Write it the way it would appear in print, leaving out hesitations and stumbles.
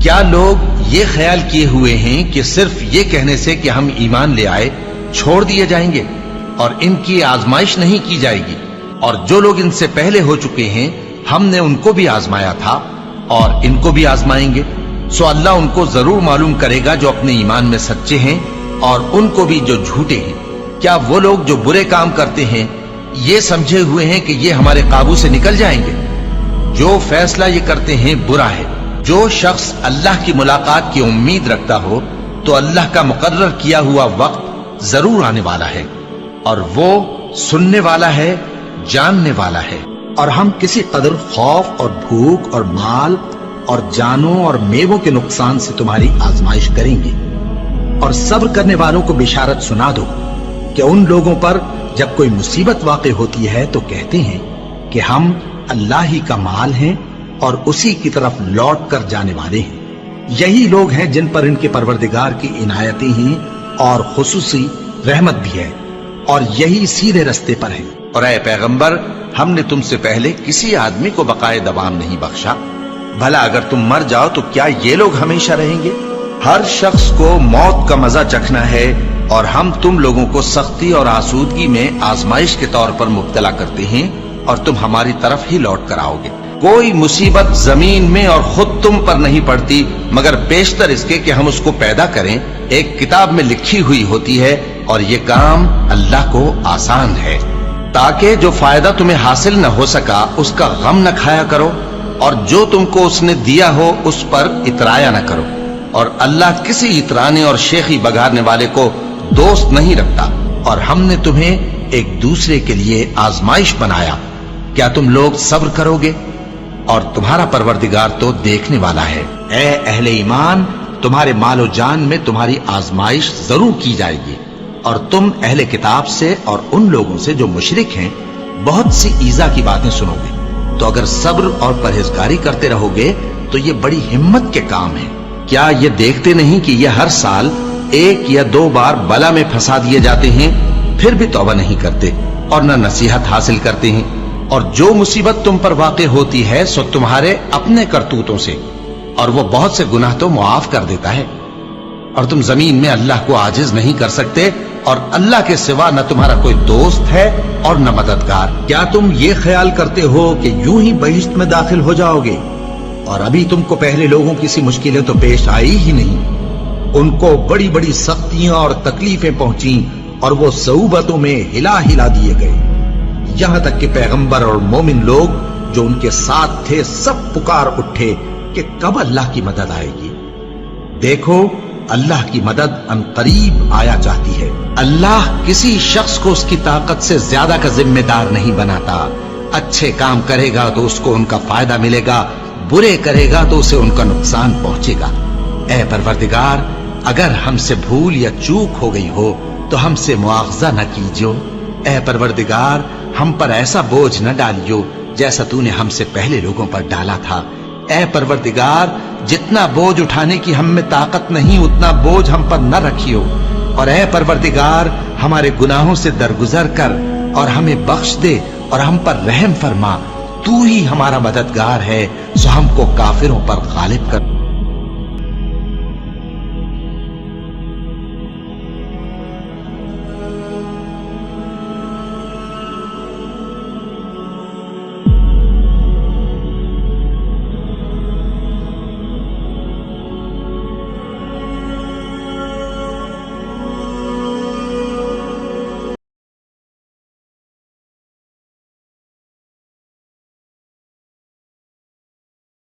کیا لوگ یہ خیال کیے ہوئے ہیں کہ صرف یہ کہنے سے کہ ہم ایمان لے آئے چھوڑ دیے جائیں گے اور ان کی آزمائش نہیں کی جائے گی؟ اور جو لوگ ان سے پہلے ہو چکے ہیں ہم نے ان کو بھی آزمایا تھا اور ان کو بھی آزمائیں گے، سو اللہ ان کو ضرور معلوم کرے گا جو اپنے ایمان میں سچے ہیں اور ان کو بھی جو جھوٹے ہیں۔ کیا وہ لوگ جو برے کام کرتے ہیں یہ سمجھے ہوئے ہیں کہ یہ ہمارے قابو سے نکل جائیں گے؟ جو فیصلہ یہ کرتے ہیں برا ہے۔ جو شخص اللہ کی ملاقات کی امید رکھتا ہو تو اللہ کا مقرر کیا ہوا وقت ضرور آنے والا ہے، اور وہ سننے والا ہے، جاننے والا ہے۔ اور ہم کسی قدر خوف اور بھوک اور مال اور جانوں اور میووں کے نقصان سے تمہاری آزمائش کریں گے، اور صبر کرنے والوں کو بشارت سنا دو کہ ان لوگوں پر جب کوئی مصیبت واقع ہوتی ہے تو کہتے ہیں کہ ہم اللہ ہی کا مال ہیں اور اسی کی طرف لوٹ کر جانے والے ہیں۔ یہی لوگ ہیں جن پر ان کے پروردگار کی عنایتیں ہیں اور خصوصی رحمت بھی ہے، اور یہی سیدھے رستے پر ہیں۔ اور اے پیغمبر، ہم نے تم سے پہلے کسی آدمی کو بقائے دوام نہیں بخشا، بھلا اگر تم مر جاؤ تو کیا یہ لوگ ہمیشہ رہیں گے؟ ہر شخص کو موت کا مزہ چکھنا ہے، اور ہم تم لوگوں کو سختی اور آسودگی میں آزمائش کے طور پر مبتلا کرتے ہیں، اور تم ہماری طرف ہی لوٹ کر آؤ گے۔ کوئی مصیبت زمین میں اور خود تم پر نہیں پڑتی مگر پیشتر اس کے کہ ہم اس کو پیدا کریں ایک کتاب میں لکھی ہوئی ہوتی ہے، اور یہ کام اللہ کو آسان ہے، تاکہ جو فائدہ تمہیں حاصل نہ ہو سکا اس کا غم نہ کھایا کرو، اور جو تم کو اس نے دیا ہو اس پر اترایا نہ کرو۔ اور اللہ کسی اترانے اور شیخی بگارنے والے کو دوست نہیں رکھتا۔ اور ہم نے تمہیں ایک دوسرے کے لیے آزمائش بنایا، کیا تم لوگ صبر کرو گے؟ اور تمہارا پروردگار تو دیکھنے والا ہے۔ اے اہل ایمان، تمہارے مال و جان میں تمہاری آزمائش ضرور کی جائے گی، اور تم اہل کتاب سے اور ان لوگوں سے جو مشرک ہیں بہت سی ایذا کی باتیں سنو گے، تو اگر صبر اور پرہیزگاری کرتے رہو گے تو یہ بڑی ہمت کے کام ہے۔ کیا یہ دیکھتے نہیں کہ یہ ہر سال 1 یا 2 بار بلا میں پھنسا دیے جاتے ہیں، پھر بھی توبہ نہیں کرتے اور نہ نصیحت حاصل کرتے ہیں؟ اور جو مصیبت تم پر واقع ہوتی ہے سو تمہارے اپنے کرتوتوں سے، اور وہ بہت سے گناہ تو معاف کر دیتا ہے۔ اور تم زمین میں اللہ کو عاجز نہیں کر سکتے، اور اللہ کے سوا نہ تمہارا کوئی دوست ہے اور نہ مددگار۔ کیا تم یہ خیال کرتے ہو کہ یوں ہی بہشت میں داخل ہو جاؤ گے؟ اور ابھی تم کو پہلے لوگوں کی سی مشکلیں تو پیش آئی ہی نہیں۔ ان کو بڑی بڑی سختیاں اور تکلیفیں پہنچیں، اور وہ صعوبتوں میں ہلا ہلا دیے گئے، یہاں تک کہ پیغمبر اور مومن لوگ جو ان کے ساتھ تھے سب پکار اٹھے کہ کب اللہ کی مدد آئے گی۔ دیکھو، اللہ کی مدد ان قریب آیا چاہتی ہے۔ اللہ کسی شخص کو اس کی طاقت سے زیادہ کا ذمہ دار نہیں بناتا۔ اچھے کام کرے گا تو اس کو ان کا فائدہ ملے گا، برے کرے گا تو اسے ان کا نقصان پہنچے گا۔ اے پروردگار، اگر ہم سے بھول یا چوک ہو گئی ہو تو ہم سے مواخذہ نہ کیجو۔ اے پروردگار، ہم پر ایسا بوجھ نہ ڈالیو جیسا تو نے ہم سے پہلے لوگوں پر ڈالا تھا۔ اے پروردگار، جتنا بوجھ اٹھانے کی ہم میں طاقت نہیں اتنا بوجھ ہم پر نہ رکھیو، اور اے پروردگار، ہمارے گناہوں سے درگزر کر اور ہمیں بخش دے اور ہم پر رحم فرما۔ تو ہی ہمارا مددگار ہے، سو ہم کو کافروں پر غالب کر۔